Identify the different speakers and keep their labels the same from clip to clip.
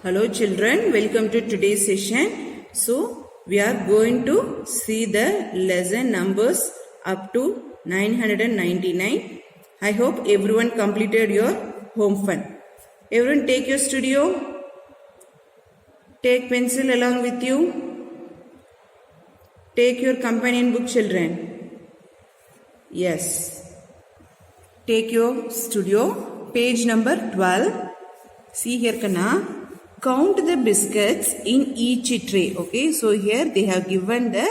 Speaker 1: Hello children, welcome to today's session. So we are going to see the lesson numbers up to 999. I hope everyone completed your home fun. Everyone take your studio. Take pencil along with you. Take your companion book, children. Yes. Take your studio. Page number 12. See here, Kana. Count the biscuits in each tray. Okay, so here they have given the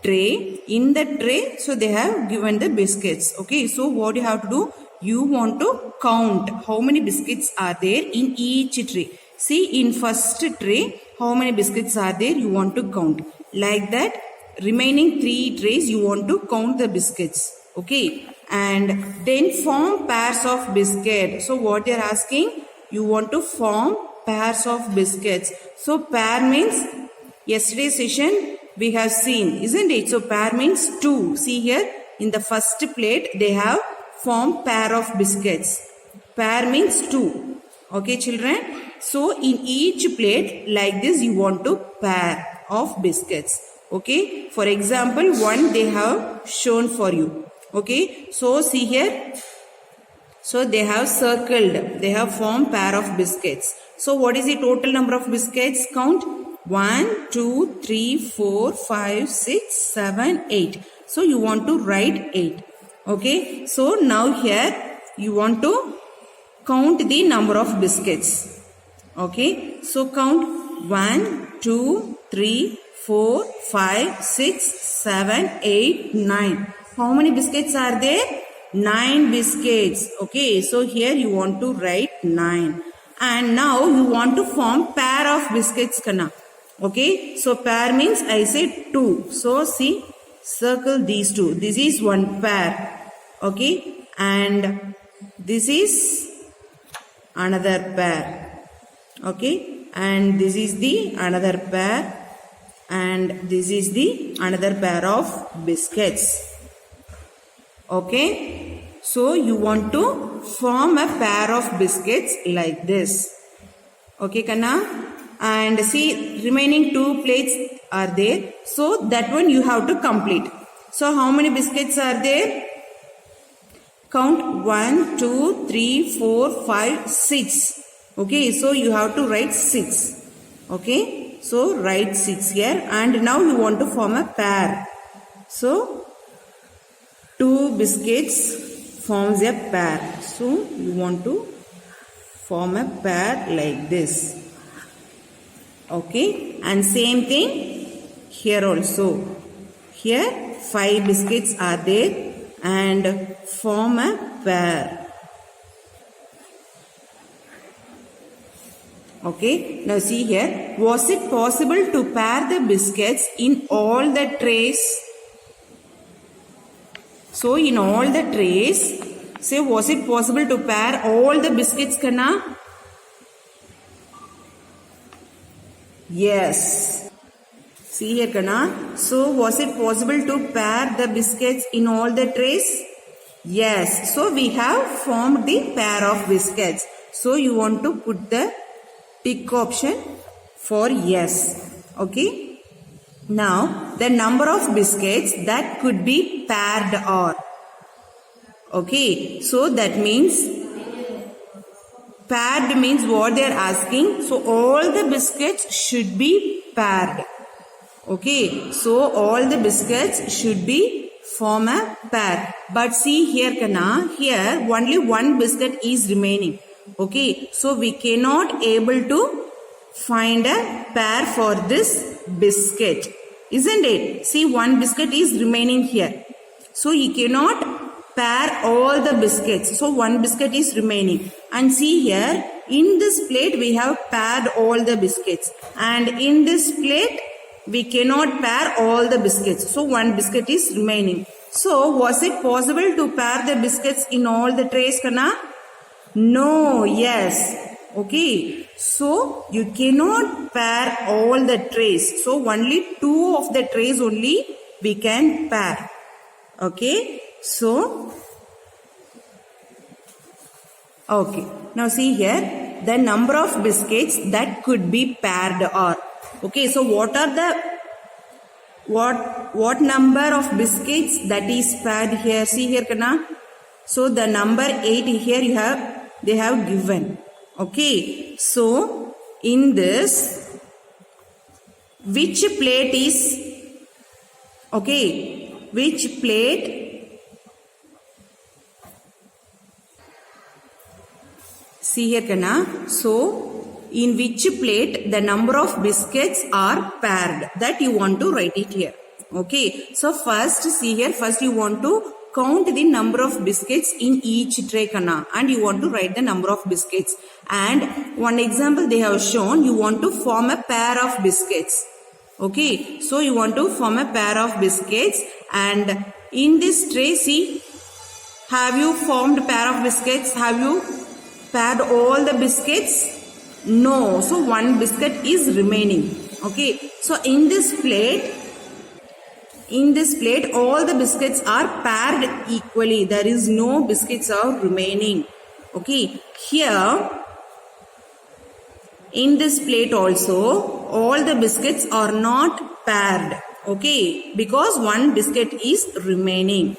Speaker 1: tray. In the tray, so they have given the biscuits. Okay, so what you have to do? You want to count how many biscuits are there in each tray. See, in first tray, how many biscuits are there? You want to count. Like that, remaining 3 trays, you want to count the biscuits. Okay, and then form pairs of biscuit. So what they are asking? You want to form pairs of biscuits. So pair means yesterday's session we have seen, isn't it? So pair means 2. See here in the first plate they have formed pair of biscuits. Pair means 2. Okay children. So in each plate like this you want to pair of biscuits. Okay. For example, one they have shown for you. Okay. So see here. So they have circled. They have formed pair of biscuits. So what is the total number of biscuits? Count. 1, 2, 3, 4, 5, 6, 7, 8. So you want to write 8. Okay. So now here you want to count the number of biscuits. Okay. So count 1, 2, 3, 4, 5, 6, 7, 8, 9. How many biscuits are there? 9 biscuits. Okay. So here you want to write 9. And now you want to form pair of biscuits, Kana. Okay. So pair means I said 2. So see, circle these 2. This is one pair. Okay. And this is another pair. Okay. And this is the another pair. And this is the another pair of biscuits. Okay. So you want to form a pair of biscuits like this. Okay, Kana? And see, remaining 2 plates are there. So that one you have to complete. So how many biscuits are there? Count 1, 2, 3, 4, 5, 6. Okay, so you have to write 6. Okay, so write 6 here. And now you want to form a pair. So 2 biscuits forms a pair. So you want to form a pair like this. Okay. And same thing here also. Here 5 biscuits are there and form a pair. Okay. Now see here. Was it possible to pair the biscuits in all the trays? So in all the trays, say was it possible to pair all the biscuits, Kana? Yes. See here, Kana. So was it possible to pair the biscuits in all the trays? Yes. So we have formed the pair of biscuits. So you want to put the tick option for yes. Okay. Now, the number of biscuits that could be paired are. Okay, so that means paired means what they are asking. So, all the biscuits should be paired. Okay, so all the biscuits should be form a pair. But see here, Kana, here only one biscuit is remaining. Okay, so we cannot able to find a pair for this biscuit, isn't it? See, one biscuit is remaining here. So you cannot pair all the biscuits. So one biscuit is remaining. And see here, in this plate we have paired all the biscuits. And in this plate we cannot pair all the biscuits. So one biscuit is remaining. So was it possible to pair the biscuits in all the trays, Kana? No, yes. Okay, so you cannot pair all the trays. So only 2 of the trays only we can pair. Okay, so okay. Now see here, the number of biscuits that could be paired are. Okay, so what are the what number of biscuits that is paired here? See here, Kana. So the number 8 here they have given. Okay, so in this, which plate is, okay, which plate, see here, Kana. So in which plate the number of biscuits are paired, that you want to write it here. Okay, so first see here, first you want to count the number of biscuits in each tray, Kana, and you want to write the number of biscuits. And one example they have shown, you want to form a pair of biscuits. Okay, so you want to form a pair of biscuits, and in this tray, see, have you formed a pair of biscuits? Have you paired all the biscuits? No, so one biscuit is remaining. Okay, so in this plate, all the biscuits are paired equally. There is no biscuits are remaining. Okay, here in this plate also, all the biscuits are not paired. Okay, because one biscuit is remaining.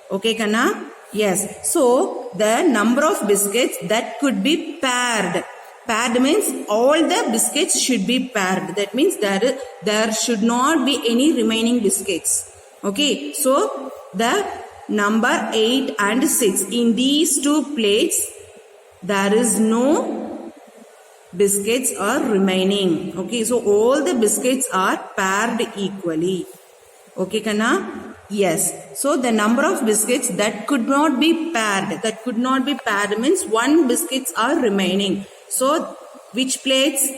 Speaker 1: Okay, Kana? Yes. So the number of biscuits that could be paired. Paired means all the biscuits should be paired. That means there should not be any remaining biscuits. Okay, so the number 8 and 6. In these two plates, there is no biscuits are remaining. Okay, so all the biscuits are paired equally. Okay, Kana? Yes. So the number of biscuits that could not be paired. That could not be paired means one biscuits are remaining. So which plates?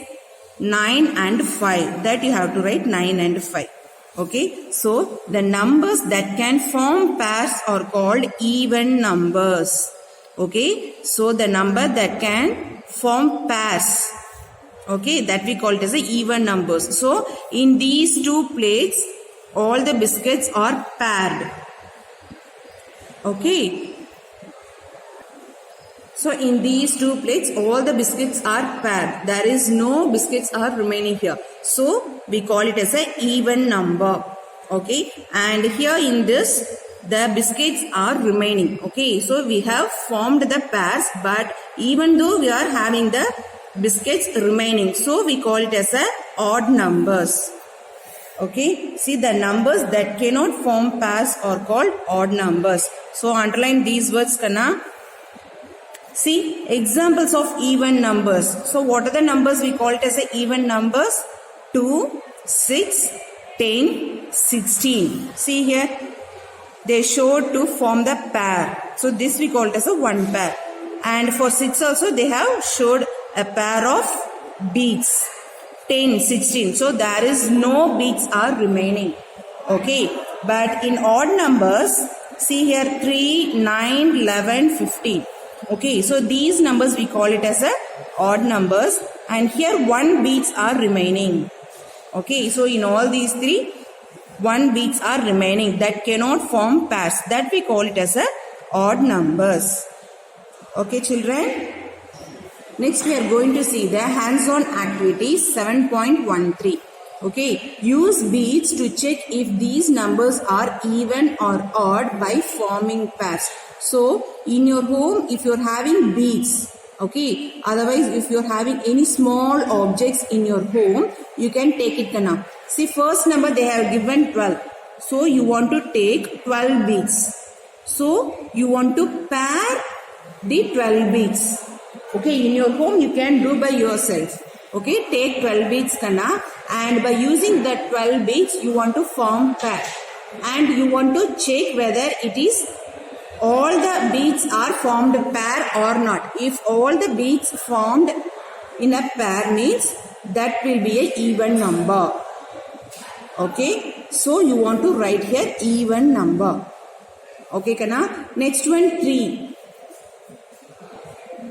Speaker 1: 9 and 5. That you have to write 9 and 5. Okay. So the numbers that can form pairs are called even numbers. Okay. So the number that can form pairs. Okay. That we call it as a even numbers. So in these two plates, all the biscuits are paired. Okay. So in these two plates, all the biscuits are paired. There is no biscuits are remaining here. So we call it as a even number. Okay. And here in this, the biscuits are remaining. Okay. So we have formed the pairs, but even though we are having the biscuits remaining, so we call it as a odd numbers. Okay. See, the numbers that cannot form pairs are called odd numbers. So underline these words, Kana. See, examples of even numbers. So what are the numbers we call it as a even numbers? 2, 6, 10, 16. See here, they showed to form the pair. So this we call it as a one pair. And for 6 also they have showed a pair of beads. 10, 16. So there is no beads are remaining. Okay. But in odd numbers, see here 3, 9, 11, 15. Okay, so these numbers we call it as a odd numbers, and here 1 beads are remaining. Okay, so in all these three, 1 beads are remaining that cannot form pairs. That we call it as a odd numbers. Okay, children. Next we are going to see the hands-on activities 7.13. Okay, use beads to check if these numbers are even or odd by forming pairs. So, in your home, if you are having beads, okay, otherwise if you are having any small objects in your home, you can take it now. See, first number they have given 12. So, you want to take 12 beads. So, you want to pair the 12 beads. Okay, in your home, you can do by yourself. Okay, take 12 beads, Kana, and by using that 12 beads, you want to form pair. And you want to check whether it is all the beads are formed pair or not. If all the beads formed in a pair means that will be an even number. Okay, so you want to write here even number. Okay, Kana. Next one, 3.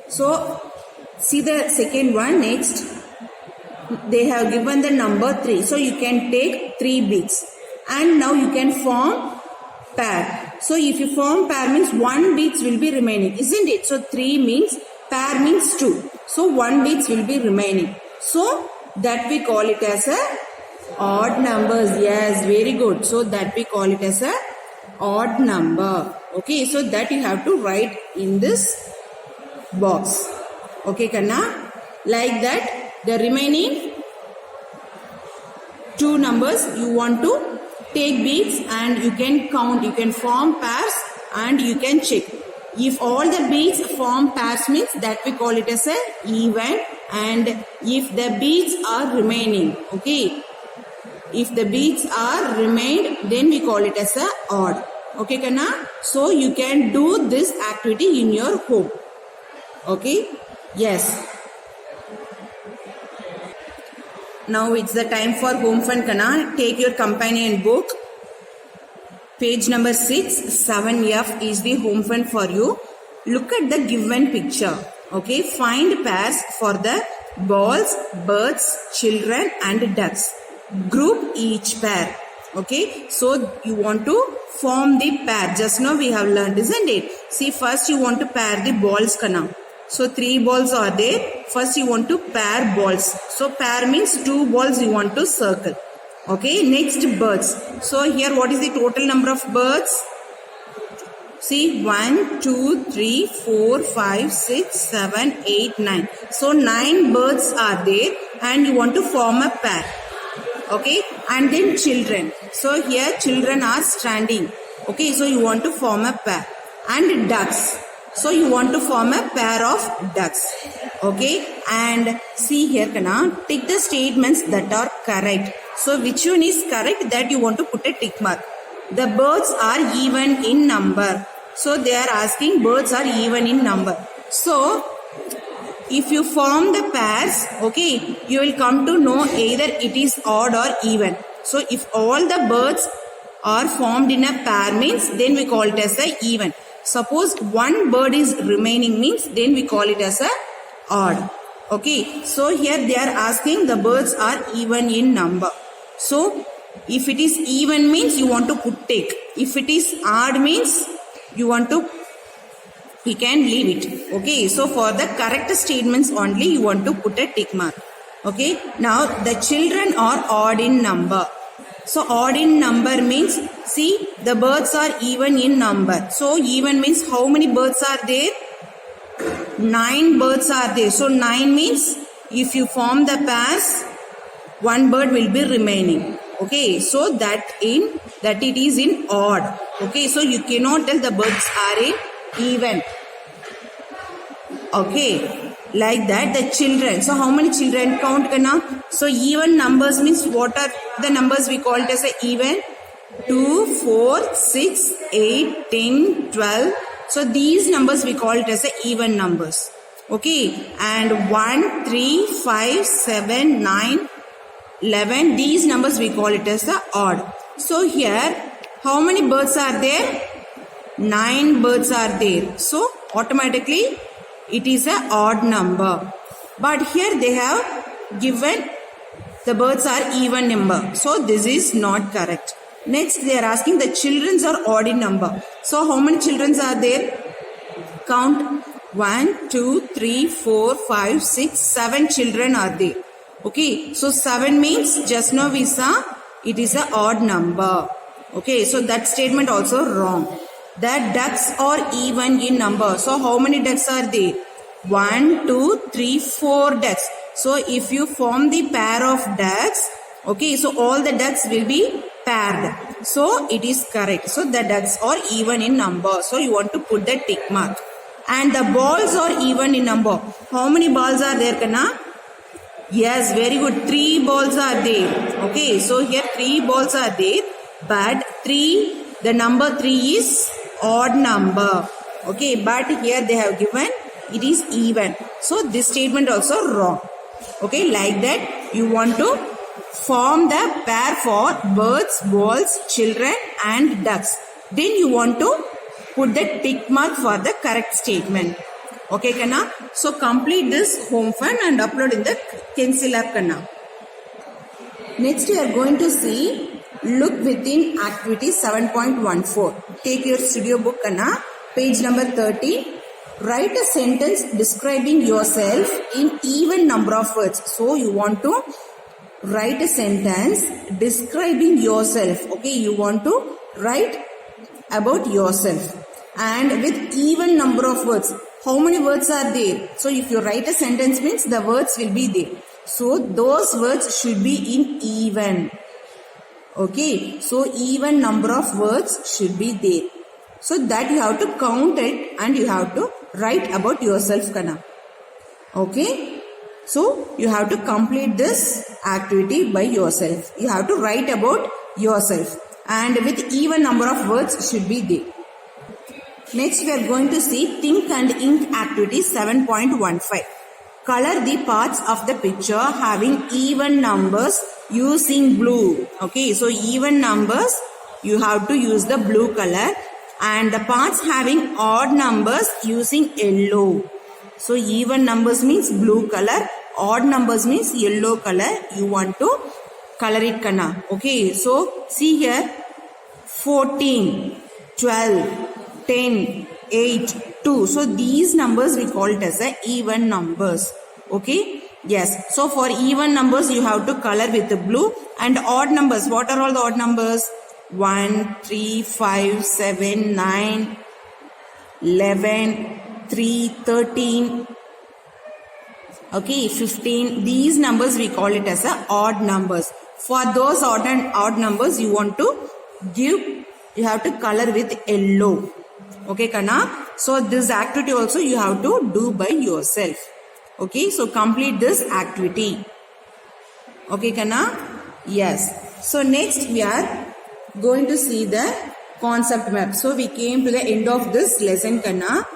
Speaker 1: So, see the second one next. They have given the number 3. So, you can take 3 beads. And now you can form pair. So, if you form pair means 1 beads will be remaining, isn't it? So, 3 means pair means 2. So 1 beads will be remaining. So that we call it as a odd numbers. Yes, very good. So that we call it as a odd number. Okay, so that you have to write in this box. Okay, Kanna? Like that, the remaining 2 numbers you want to take beads and you can count, you can form pairs and you can check. If all the beads form pairs means that we call it as a even, and if the beads are remaining, okay, if the beads are remained, then we call it as a odd. Okay, Kanna? So you can do this activity in your home. Okay? Yes. Now it's the time for home fun, Kanna. Take your companion book. Page number 6, 7F is the home fun for you. Look at the given picture. Okay, find pairs for the balls, birds, children and ducks. Group each pair. Okay, so you want to form the pair. Just now we have learned, isn't it? See, first you want to pair the balls, Kanna. So 3 balls are there. First you want to pair balls. So pair means 2 balls you want to circle. Okay, next birds. So here what is the total number of birds? See, 1, 2, 3, 4, 5, 6, 7, 8, 9. So 9 birds are there and you want to form a pair. Okay, and then children. So here children are standing. Okay, so you want to form a pair. And ducks. So you want to form a pair of ducks. Okay, and see here, Kanna, tick the statements that are correct. So which one is correct, that you want to put a tick mark. The birds are even in number. So they are asking birds are even in number. So if you form the pairs, okay, you will come to know either it is odd or even. So if all the birds are formed in a pair means, then we call it as a even. Suppose one bird is remaining means, then we call it as a odd. Okay, so here they are asking the birds are even in number. So if it is even means you want to put tick. If it is odd means you want to, we can leave it. Okay, so for the correct statements only you want to put a tick mark. Okay, now the children are odd in number. So odd in number means, see, the birds are even in number. So even means how many birds are there? 9 birds are there. So 9 means if you form the pairs, 1 bird will be remaining. Okay, so that it is in odd. Okay, so you cannot tell the birds are in even. Okay, like that the children. So how many children count, Kanna? So even numbers means what are the numbers we call it as a even? 2, 4, 6, 8, 10, 12. So these numbers we call it as a even numbers. Okay, and 1, 3, 5, 7, 9, 11. These numbers we call it as the odd. So here, how many birds are there? 9 birds are there. So automatically it is an odd number. But here they have given the birds are even number. So this is not correct. Next they are asking the children are odd in number. So how many children are there? Count. 1, 2, 3, 4, 5, 6, 7 children are there. Okay, so 7 means just now we saw it is an odd number. Okay, so that statement also wrong. The ducks are even in number. So how many ducks are there? 1, 2, 3, 4 ducks. So if you form the pair of ducks, okay, so all the ducks will be paired. So it is correct. So the ducks are even in number. So you want to put the tick mark. And the balls are even in number. How many balls are there, Kanna? Yes, very good. 3 balls are there. Okay, so here 3 balls are there. But the number 3 is odd number. Okay, but here they have given it is even. So this statement also wrong. Okay, like that you want to form the pair for birds, balls, children and ducks. Then you want to put the tick mark for the correct statement. Okay, Kanna? So complete this home fun and upload in the Kensil app, Kanna. Next we are going to see look within activity 7.14. Take your studio book, Kanna. Page number 30. write a sentence describing yourself in even number of words. So you want to write a sentence describing yourself. Okay, you want to write about yourself and with even number of words. How many words are there? So if you write a sentence means the words will be there. So those words should be in even. Okay, so even number of words should be there. So that you have to count it and you have to write about yourself, Kana. Okay, so you have to complete this activity by yourself. You have to write about yourself and with even number of words should be there. Next we are going to see Think and Ink activity 7.15. Color the parts of the picture having even numbers using blue. Okay, so even numbers you have to use the blue color and the parts having odd numbers using yellow. So even numbers means blue color, odd numbers means yellow color. You want to color it, Kana. Okay, so see here 14, 12, 10, 8, 2. So these numbers we call it as a even numbers. Okay. Yes. So for even numbers you have to color with the blue and odd numbers. What are all the odd numbers? 1, 3, 5, 7, 9, 11, 3, 13. Okay. 15. These numbers we call it as a odd numbers. For those odd numbers you want to you have to color with yellow. Okay, Kana. So this activity also you have to do by yourself. Okay, so complete this activity. Okay, Kana. Yes. So next we are going to see the concept map. So we came to the end of this lesson, Kana.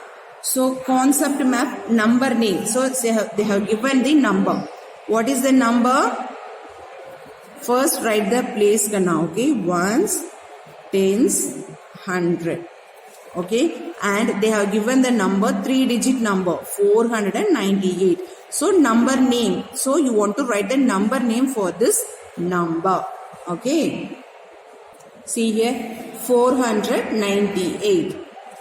Speaker 1: So concept map, number name. So they have given the number. What is the number? First write the place, Kana. Okay, ones, tens, 100. Okay, and they have given the number 3-digit number 498. So number name. So you want to write the number name for this number. Okay, see here 498.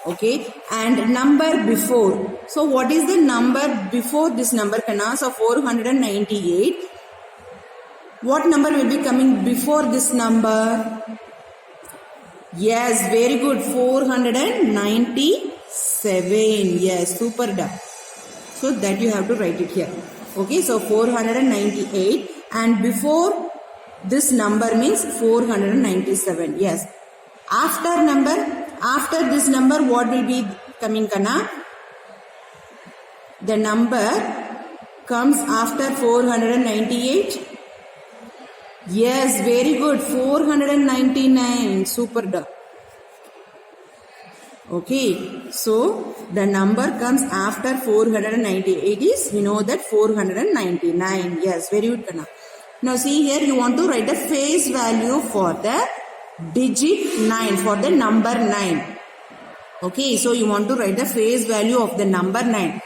Speaker 1: Okay, and number before. So what is the number before this number, Kana? So 498. What number will be coming before this number? Yes, very good. 497. Yes, super done. So that you have to write it here. Okay, so 498 and before this number means 497. Yes. After this number what will be coming, Kana? The number comes after 498. Yes, very good. 499. Super duper. Okay, so the number comes after 498 is, we know that 499. Yes, very good, Kana. Now see here, you want to write the face value for the digit 9, for the number 9. Okay, so you want to write the face value of the number 9.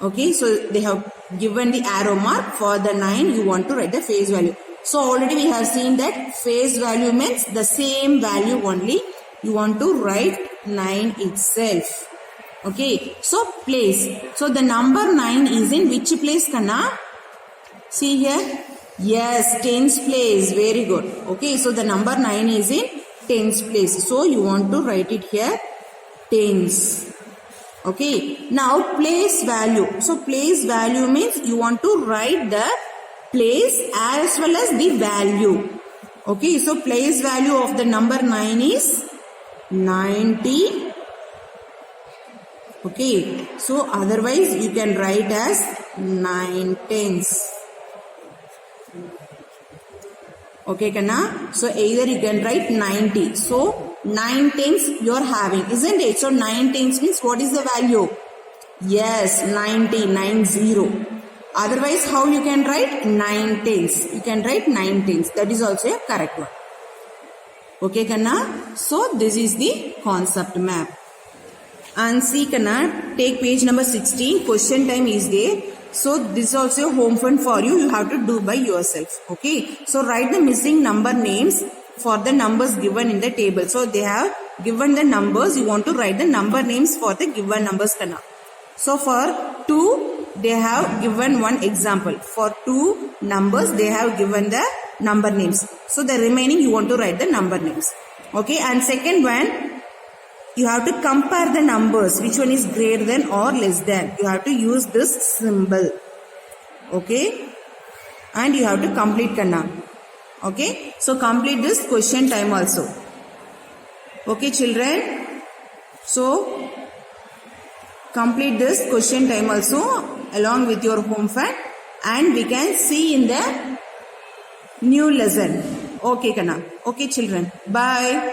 Speaker 1: Okay, so they have given the arrow mark for the 9, you want to write the face value. So already we have seen that face value means the same value only. You want to write 9 itself. Okay, so place. So the number 9 is in which place, Kana? See here. Yes, tens place. Very good. Okay, so the number 9 is in tens place. So you want to write it here tens. Okay, now place value. So place value means you want to write the place as well as the value. Okay, so place value of the number 9 is 90. Okay, so otherwise you can write as 9 tens. Okay, Kana. So either you can write 90. So 9 tens you are having, isn't it? So 9 tens means what is the value? Yes, 90, 90. Otherwise, how you can write 9 tens? You can write 9 tens. That is also a correct one. Okay, Kana. So this is the concept map. And see, Kana, take page number 16. Question time is there. So this is also a home fund for you. You have to do by yourself. Okay. So write the missing number names for the numbers given in the table. So they have given the numbers. You want to write the number names for the given numbers, Kana. So for 2, they have given one example. For 2 numbers, they have given the number names. So the remaining you want to write the number names. Okay, and second one, you have to compare the numbers. Which one is greater than or less than? You have to use this symbol. Okay, and you have to complete Kanna. Okay, so complete this question time also. Okay, children. So complete this question time also along with your homework, and we can see in the new lesson. Okay, Kanna. Okay, children. Bye.